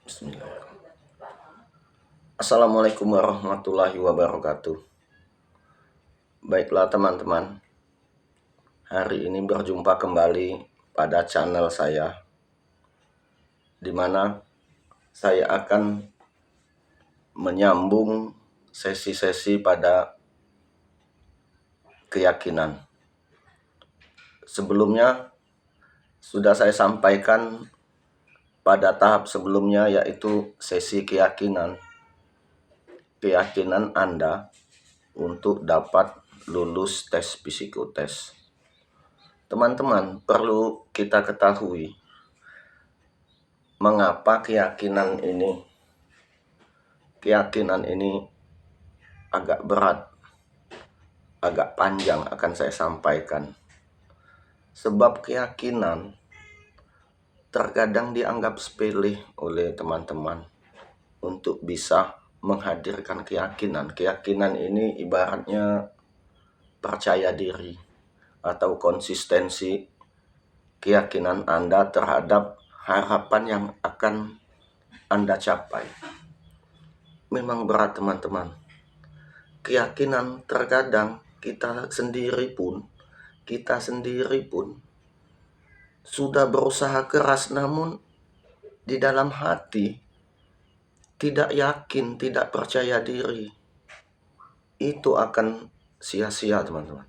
Bismillahirrahmanirrahim. Assalamualaikum warahmatullahi wabarakatuh. Baiklah teman-teman, hari ini berjumpa kembali pada channel saya, di mana saya akan menyambung sesi-sesi pada keyakinan. Sebelumnya sudah saya sampaikan pada tahap sebelumnya, yaitu sesi keyakinan Anda untuk dapat lulus tes psikotes. Teman-teman, perlu kita ketahui mengapa keyakinan ini agak berat, agak panjang akan saya sampaikan. Sebab keyakinan terkadang dianggap sepele oleh teman-teman untuk bisa menghadirkan keyakinan. Keyakinan ini ibaratnya percaya diri atau konsistensi keyakinan Anda terhadap harapan yang akan Anda capai. Memang berat teman-teman. Keyakinan terkadang kita sendiri pun sudah berusaha keras, namun di dalam hati tidak yakin, tidak percaya diri. Itu akan sia-sia teman-teman.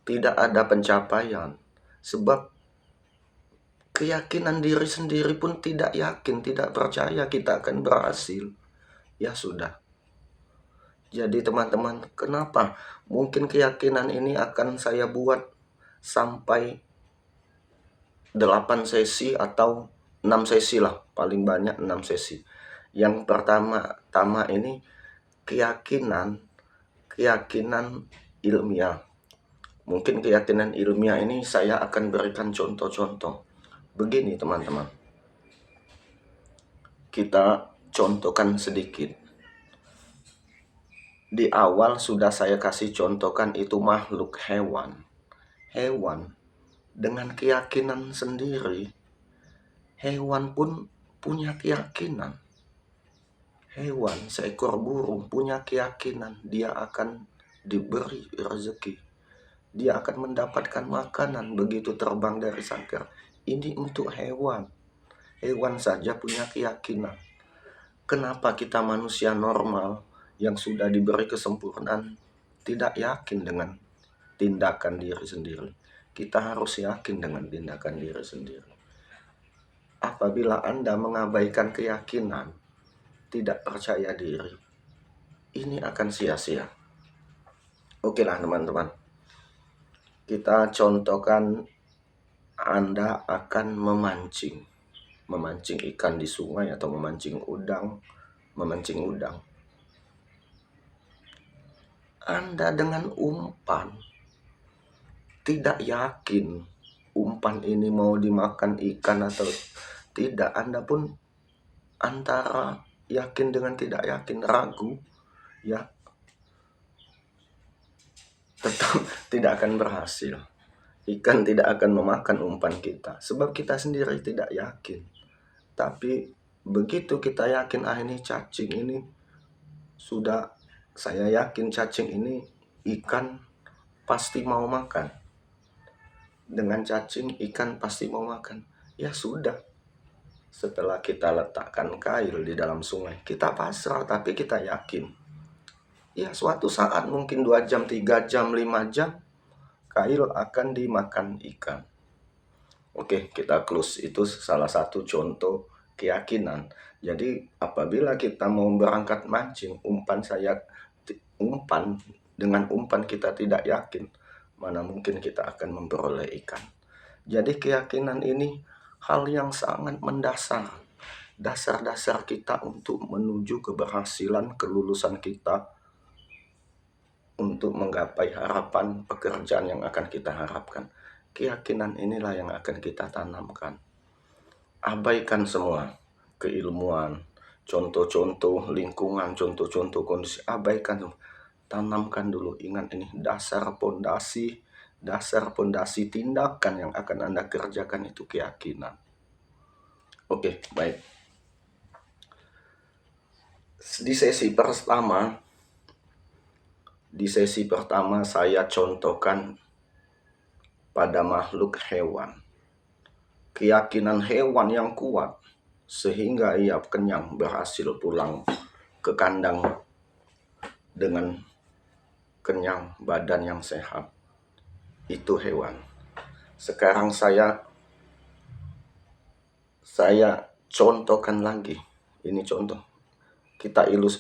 Tidak ada pencapaian. Sebab keyakinan diri sendiri pun tidak yakin, tidak percaya kita akan berhasil. Ya sudah. Jadi teman-teman, kenapa? Mungkin keyakinan ini akan saya buat sampai 8 sesi atau 6 sesi lah. Paling banyak 6 sesi. Yang pertama ini keyakinan ilmiah. Mungkin keyakinan ilmiah ini saya akan berikan contoh-contoh. Begini teman-teman, kita contohkan sedikit. Di awal sudah saya kasih contohkan itu makhluk hewan. Hewan dengan keyakinan sendiri. Hewan pun punya keyakinan. Hewan, seekor burung punya keyakinan dia akan diberi rezeki. Dia akan mendapatkan makanan begitu terbang dari sangkar. Ini untuk hewan. Hewan saja punya keyakinan. Kenapa kita manusia normal yang sudah diberi kesempurnaan tidak yakin dengan tindakan diri sendiri? Kita harus yakin dengan tindakan diri sendiri. Apabila Anda mengabaikan keyakinan, tidak percaya diri, ini akan sia-sia. Oke lah teman-teman, kita contohkan Anda akan memancing ikan di sungai atau memancing udang. Anda dengan umpan tidak yakin umpan ini mau dimakan ikan atau tidak. Anda pun antara yakin dengan tidak yakin, ragu, ya tetap tidak akan berhasil. Ikan tidak akan memakan umpan kita sebab kita sendiri tidak yakin. Tapi begitu kita yakin, ini cacing ini sudah, saya yakin cacing ini ikan pasti mau makan. Dengan cacing ikan pasti mau makan. Ya sudah. Setelah kita letakkan kail di dalam sungai, kita pasrah tapi kita yakin. Ya suatu saat mungkin 2 jam, 3 jam, 5 jam kail akan dimakan ikan. Oke, kita close. Itu salah satu contoh keyakinan. Jadi apabila kita mau berangkat mancing, dengan umpan kita tidak yakin, mana mungkin kita akan memperoleh ikan. Jadi keyakinan ini hal yang sangat mendasar. Dasar-dasar kita untuk menuju keberhasilan, kelulusan kita, untuk menggapai harapan pekerjaan yang akan kita harapkan. Keyakinan inilah yang akan kita tanamkan. Abaikan semua keilmuan, contoh-contoh lingkungan, contoh-contoh kondisi, abaikan. Tanamkan dulu, ingat ini dasar pondasi tindakan yang akan Anda kerjakan itu keyakinan. Oke, baik. Di sesi pertama saya contohkan pada makhluk hewan. Keyakinan hewan yang kuat sehingga ia kenyang berhasil pulang ke kandang dengan kenyang, badan yang sehat. Itu hewan. Sekarang saya contohkan lagi. Ini contoh.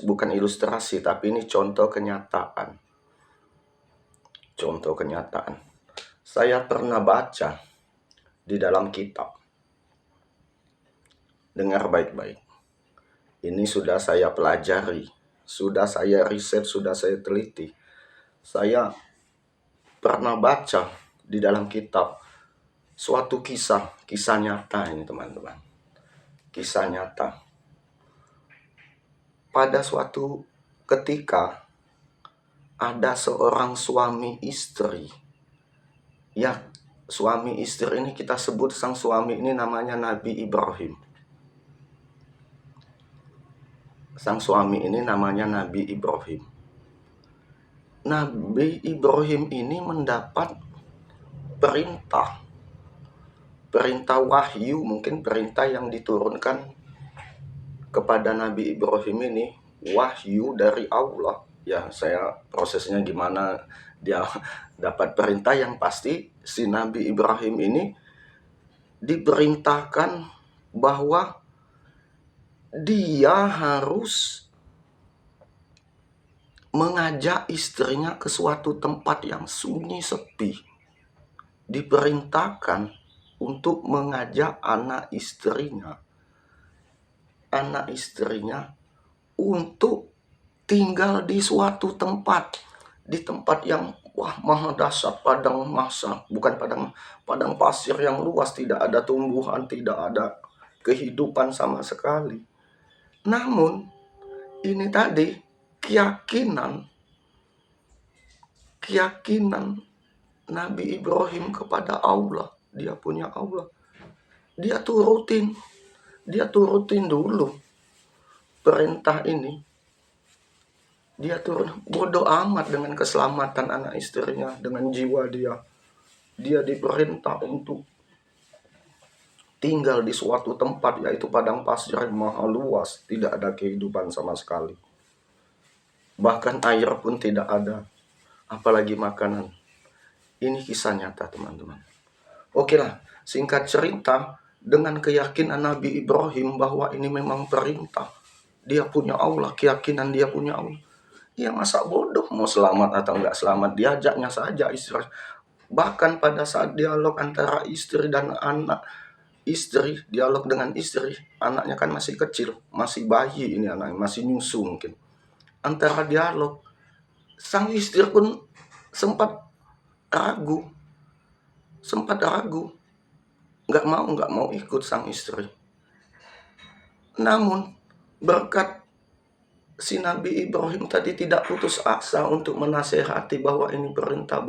Bukan ilustrasi, tapi ini contoh kenyataan. Contoh kenyataan. Saya pernah baca di dalam kitab. Dengar baik-baik. Ini sudah saya pelajari, sudah saya riset, sudah saya teliti. Saya pernah baca di dalam kitab suatu kisah nyata ini teman-teman. Kisah nyata. Pada suatu ketika ada seorang suami istri. Ya, suami istri ini kita sebut sang suami ini namanya Nabi Ibrahim. Sang suami ini namanya Nabi Ibrahim. Nabi Ibrahim ini mendapat perintah wahyu, mungkin perintah yang diturunkan kepada Nabi Ibrahim ini, wahyu dari Allah. Ya, prosesnya gimana dia dapat perintah, yang pasti si Nabi Ibrahim ini diperintahkan bahwa dia harus mengajak istrinya ke suatu tempat yang sunyi sepi. Diperintahkan untuk mengajak anak istrinya untuk tinggal di suatu tempat, di tempat yang maha dahsyat, padang pasir yang luas, tidak ada tumbuhan, tidak ada kehidupan sama sekali. Namun ini tadi keyakinan Nabi Ibrahim kepada Allah. Dia punya Allah. Dia turutin dulu perintah ini. Dia bodoh amat dengan keselamatan anak istrinya, dengan jiwa dia. Dia diperintah untuk tinggal di suatu tempat, yaitu padang pasir yang maha luas, tidak ada kehidupan sama sekali. Bahkan air pun tidak ada, apalagi makanan. Ini kisah nyata, teman-teman. Oke lah, singkat cerita, dengan keyakinan Nabi Ibrahim bahwa ini memang perintah, dia punya Allah, keyakinan dia punya Allah. Ya, masa bodoh mau selamat atau enggak selamat, diajaknya saja istri. Bahkan pada saat dialog antara istri dan anak, dialog dengan istri, anaknya kan masih kecil, masih bayi ini anaknya, masih nyusu mungkin. Antara dialog, sang istri pun sempat ragu, nggak mau ikut sang istri. Namun berkat si Nabi Ibrahim tadi tidak putus asa untuk menasehati bahwa ini perintah.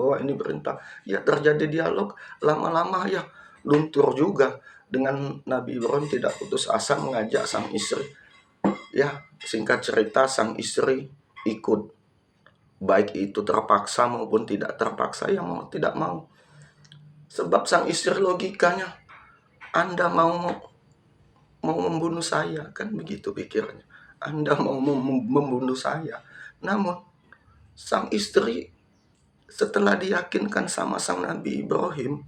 Ya, terjadi dialog, lama-lama ya luntur juga. Dengan Nabi Ibrahim tidak putus asa mengajak sang istri. Ya, singkat cerita sang istri ikut. Baik itu terpaksa maupun tidak terpaksa, ya mau tidak mau. Sebab sang istri logikanya, Anda mau membunuh saya, kan begitu pikirannya. Anda mau membunuh saya. Namun sang istri setelah diyakinkan sama sang Nabi Ibrahim,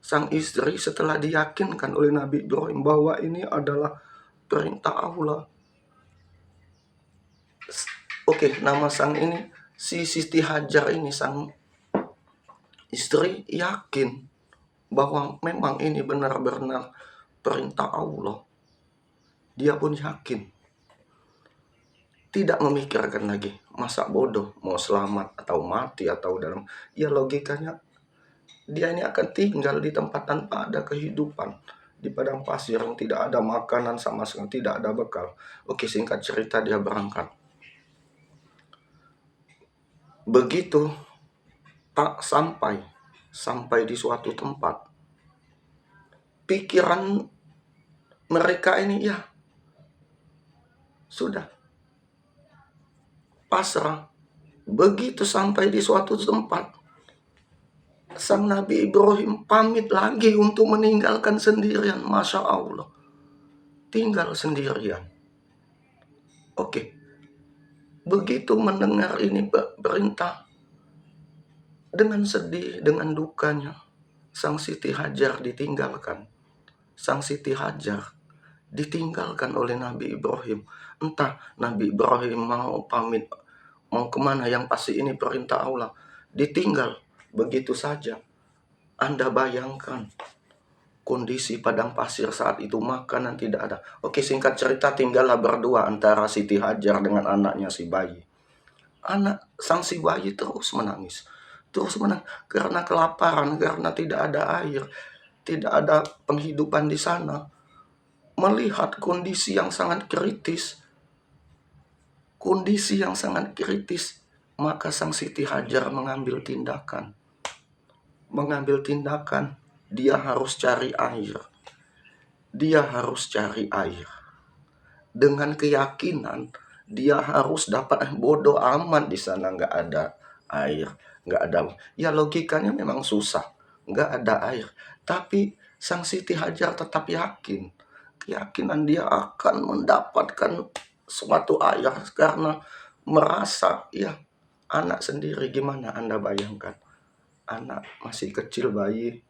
setelah diyakinkan oleh Nabi Ibrahim bahwa ini adalah perintah Allah. Oke, nama sang ini, si Siti Hajar ini, sang istri yakin bahwa memang ini benar-benar perintah Allah. Dia pun yakin. Tidak memikirkan lagi, masa bodoh mau selamat atau mati atau dalam. Ya, logikanya dia ini akan tinggal di tempat tanpa ada kehidupan, di padang pasir yang tidak ada makanan sama sekali, tidak ada bekal. Oke, singkat cerita dia berangkat. Begitu tak sampai di suatu tempat, pikiran mereka ini ya sudah, pasrah. Begitu sampai di suatu tempat, sang Nabi Ibrahim pamit lagi untuk meninggalkan sendirian. Masya Allah, tinggal sendirian. Oke, begitu mendengar ini perintah, dengan sedih, dengan dukanya, sang Siti Hajar ditinggalkan. Sang Siti Hajar ditinggalkan oleh Nabi Ibrahim. Entah Nabi Ibrahim mau pamit, mau kemana, yang pasti ini perintah Allah. Ditinggal begitu saja. Anda bayangkan kondisi padang pasir saat itu, makanan tidak ada. Oke, singkat cerita, tinggallah berdua antara Siti Hajar dengan anaknya si bayi. Sang si bayi terus menangis. Terus menangis karena kelaparan, karena tidak ada air, tidak ada penghidupan di sana. Melihat kondisi yang sangat kritis, maka sang Siti Hajar mengambil tindakan. Dia harus cari air. Dengan keyakinan dia harus dapat, bodoh amat di sana nggak ada air, nggak ada. Ya logikanya memang susah, nggak ada air. Tapi sang Siti Hajar tetap yakin. Keyakinan dia akan mendapatkan suatu air karena merasa, ya anak sendiri, gimana Anda bayangkan? Anak masih kecil, bayi,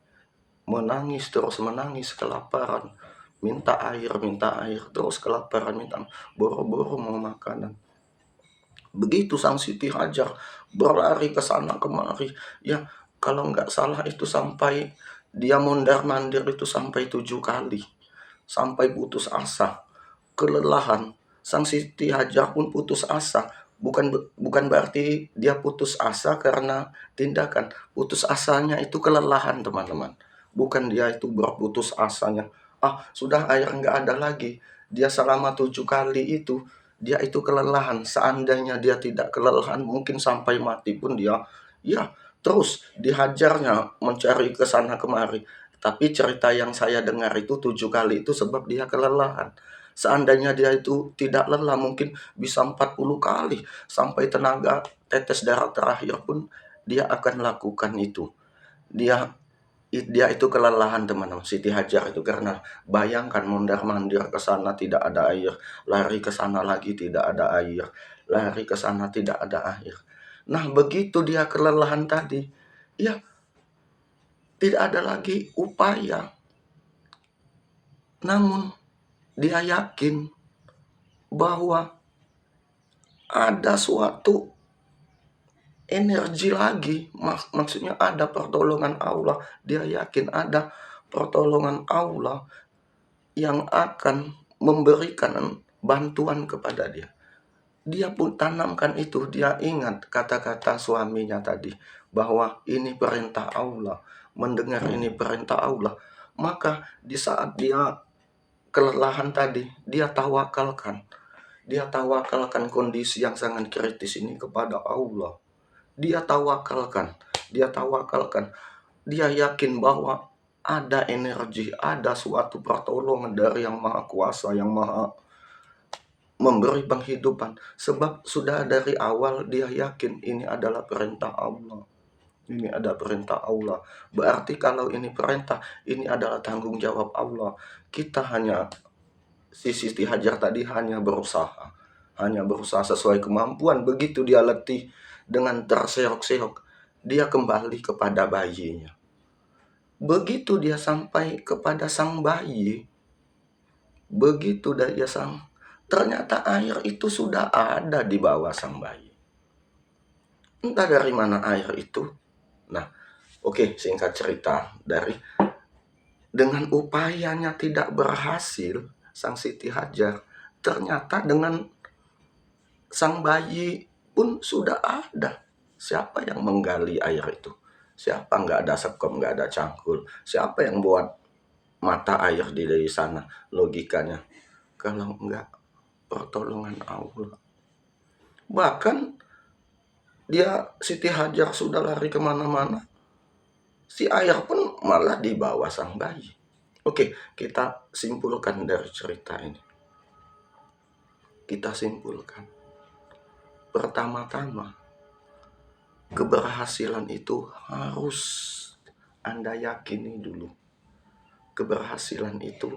menangis, terus menangis, kelaparan, minta air, terus kelaparan, minta, boro-boro mau makanan. Begitu sang Siti Hajar berlari ke sana kemari. Ya, kalau nggak salah itu sampai dia mondar-mandir itu sampai 7 kali. Sampai putus asa, kelelahan. Sang Siti Hajar pun putus asa. Bukan berarti dia putus asa karena tindakan. Putus asanya itu kelelahan, teman-teman. Bukan dia itu berputus asanya. Sudah air nggak ada lagi. Dia selama 7 kali itu, dia itu kelelahan. Seandainya dia tidak kelelahan, mungkin sampai mati pun dia, ya terus dihajarnya mencari ke sana kemari. Tapi cerita yang saya dengar itu 7 kali itu sebab dia kelelahan. Seandainya dia itu tidak lelah, mungkin bisa 40 kali. Sampai tenaga tetes darah terakhir pun dia akan lakukan itu. Dia itu kelelahan, teman-teman. Siti Hajar itu karena bayangkan mondar-mandir ke sana tidak ada air, lari ke sana lagi tidak ada air, lari ke sana tidak ada air. Nah, begitu dia kelelahan tadi, ya tidak ada lagi upaya. Namun dia yakin bahwa ada suatu energi lagi, maksudnya ada pertolongan Allah. Dia yakin ada pertolongan Allah yang akan memberikan bantuan kepada dia. Dia pun tanamkan itu. Dia ingat kata-kata suaminya tadi, bahwa ini perintah Allah, mendengar ini perintah Allah. Maka di saat dia kelelahan tadi, dia tawakalkan kondisi yang sangat kritis ini kepada Allah. Dia tawakalkan. Dia yakin bahwa ada energi, ada suatu pertolongan dari Yang Maha Kuasa, Yang Maha memberi penghidupan. Sebab sudah dari awal dia yakin ini adalah perintah Allah. Ini ada perintah Allah. Berarti kalau ini perintah, ini adalah tanggung jawab Allah. Kita hanya, si Siti Hajar tadi hanya berusaha sesuai kemampuan. Begitu dia letih, dengan terseok-seok, dia kembali kepada bayinya. Begitu dia sampai kepada sang bayi, ternyata air itu sudah ada di bawah sang bayi. Entah dari mana air itu. Nah, oke, singkat cerita, dengan upayanya tidak berhasil, sang Siti Hajar, ternyata dengan sang bayi pun sudah ada. Siapa yang menggali air itu? Siapa? Nggak ada sekop, nggak ada cangkul. Siapa yang buat mata air di sana? Logikanya, kalau nggak pertolongan Allah. Bahkan dia, Siti Hajar, sudah lari kemana-mana, si air pun malah di bawah sang bayi. Oke, kita simpulkan dari cerita ini. pertama-tama keberhasilan itu harus Anda yakini dulu. Keberhasilan itu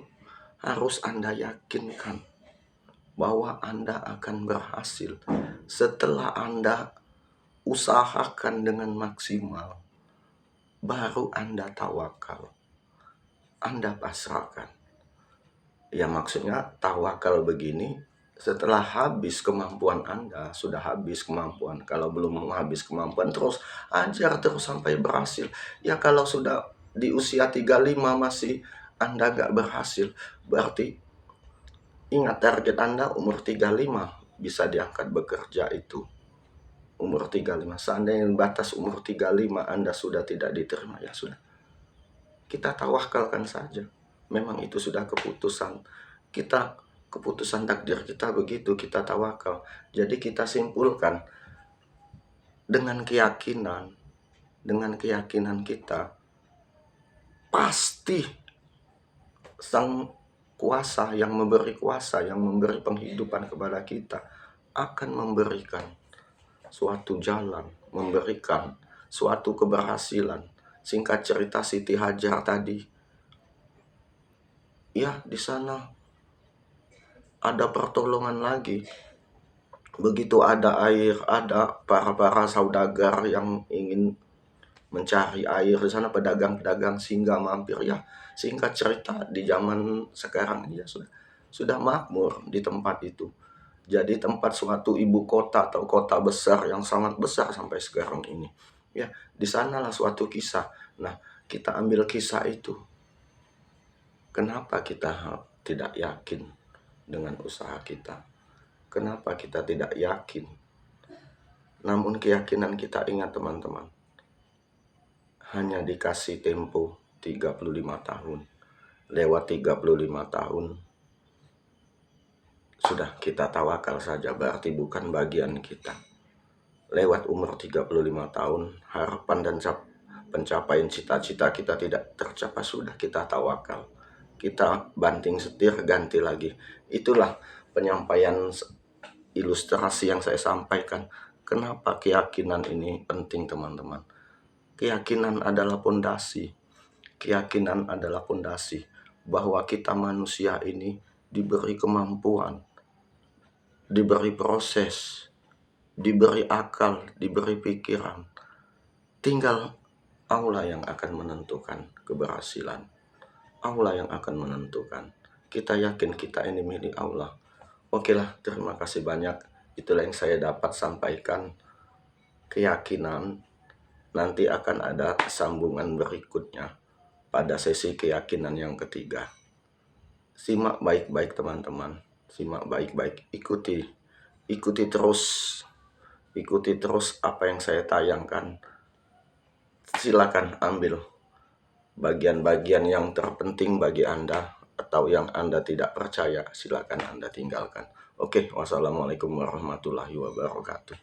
harus Anda yakinkan bahwa Anda akan berhasil setelah Anda usahakan dengan maksimal. Baru Anda tawakal, Anda pasrahkan. Ya maksudnya tawakal begini, setelah habis kemampuan Anda, sudah habis kemampuan. Kalau belum habis kemampuan, terus ajar terus sampai berhasil. Ya kalau sudah di usia 35 masih Anda gak berhasil, berarti ingat target Anda umur 35 bisa diangkat bekerja itu. Umur 35, seandainya batas umur 35 Anda sudah tidak diterima, ya sudah. Kita tawakalkan saja. Memang itu sudah keputusan kita, keputusan takdir kita begitu, kita tawakal. Jadi kita simpulkan dengan keyakinan kita, pasti sang kuasa, yang memberi penghidupan kepada kita akan memberikan suatu jalan, memberikan suatu keberhasilan. Singkat cerita, Siti Hajar tadi, ya di sana ada pertolongan lagi. Begitu ada air, ada para saudagar yang ingin mencari air di sana, pedagang-pedagang singgah mampir. Ya singkat cerita, di zaman sekarang ya sudah makmur di tempat itu. Jadi tempat suatu ibu kota atau kota besar yang sangat besar sampai sekarang ini. Ya, di sanalah suatu kisah. Nah, kita ambil kisah itu. Kenapa kita tidak yakin dengan usaha kita? Kenapa kita tidak yakin? Namun keyakinan kita, ingat teman-teman, hanya dikasih tempo 35 tahun. Lewat 35 tahun, sudah kita tawakal saja, berarti bukan bagian kita. Lewat umur 35 tahun, harapan dan pencapaian cita-cita kita tidak tercapai, sudah kita tawakal. Kita banting setir, ganti lagi. Itulah penyampaian ilustrasi yang saya sampaikan. Kenapa keyakinan ini penting, teman-teman? Keyakinan adalah pondasi. Keyakinan adalah pondasi bahwa kita manusia ini diberi kemampuan, diberi proses, diberi akal, diberi pikiran. Tinggal Allah yang akan menentukan keberhasilan. Allah yang akan menentukan. Kita yakin kita ini milik Allah. Oke lah, terima kasih banyak. Itulah yang saya dapat sampaikan. Keyakinan, nanti akan ada sambungan berikutnya pada sesi keyakinan yang ketiga. Simak baik-baik teman-teman. Simak baik-baik. Ikuti terus apa yang saya tayangkan. Silakan ambil bagian-bagian yang terpenting bagi Anda, atau yang Anda tidak percaya, silakan Anda tinggalkan. Oke, wassalamualaikum warahmatullahi wabarakatuh.